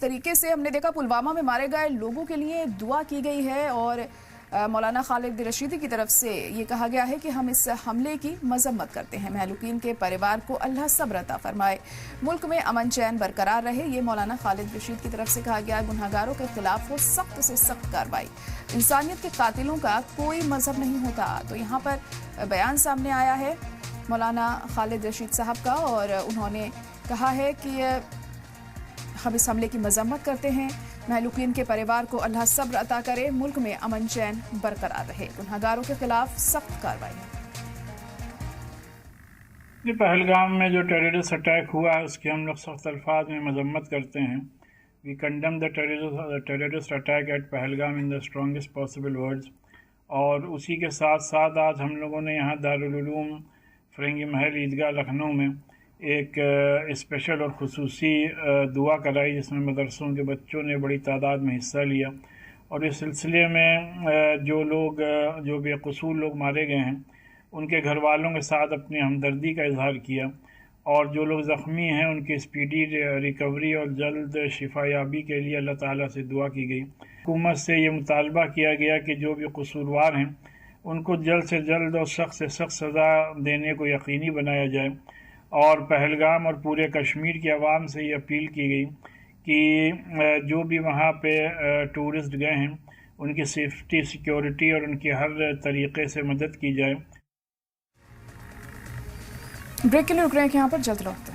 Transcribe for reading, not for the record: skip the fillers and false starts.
तरीके से हमने देखा पुलवामा में मारे गए लोगों के लिए दुआ की गई है और मौलाना खालिद रशीदी की तरफ से ये कहा गया है कि हम इस हमले की मजम्मत करते हैं। महलूकीन के परिवार को अल्लाह सब्र अता फरमाए, मुल्क में अमन चैन बरकरार रहे, ये मौलाना खालिद रशीद की तरफ से कहा गया। गुनहगारों के खिलाफ हो सख्त से सख्त कार्रवाई, इंसानियत के कातिलों का कोई मजहब नहीं होता। तो यहाँ पर बयान सामने आया है मौलाना खालिद रशीद साहब का और उन्होंने कहा है कि हम इस हमले की मजम्मत करते हैं, महलूकीन के परिवार को अल्लाह सब्र अता करे, मुल्क में अमन चैन बरकरार रहे, गुनहगारों के खिलाफ सख्त कार्रवाई। पहलगाम में जो टेररिस्ट अटैक हुआ है उसकी हम लोग सख्त अल्फाज में मजम्मत करते हैं। We condemn the terrorist attack at Pahalgam in the strongest possible words. और उसी के साथ साथ आज हम लोगों ने यहाँ दारुल उलूम फरंगी महल ईदगाह लखनऊ में एक स्पेशल और ख़ुसूसी दुआ कराई, जिसमें मदरसों के बच्चों ने बड़ी तादाद में हिस्सा लिया। और इस सिलसिले में जो बेकसूर लोग मारे गए हैं उनके घर वालों के साथ अपनी हमदर्दी का इजहार किया और जो लोग ज़ख्मी हैं उनकी स्पीडी रिकवरी और जल्द शिफायाबी के लिए अल्लाह ताला से दुआ की गई। हुकूमत से ये मुतालबा किया गया कि जो भी कसूरवार हैं उनको जल्द से जल्द और सख्त से सख्त सज़ा देने को यकीनी बनाया जाए। और पहलगाम और पूरे कश्मीर की आवाम से ये अपील की गई कि जो भी वहाँ पे टूरिस्ट गए हैं उनकी सेफ्टी, सिक्योरिटी और उनकी हर तरीके से मदद की जाए। ब्रेक के लिए रुक रहे हैं यहाँ पर, जल्द लौटते हैं।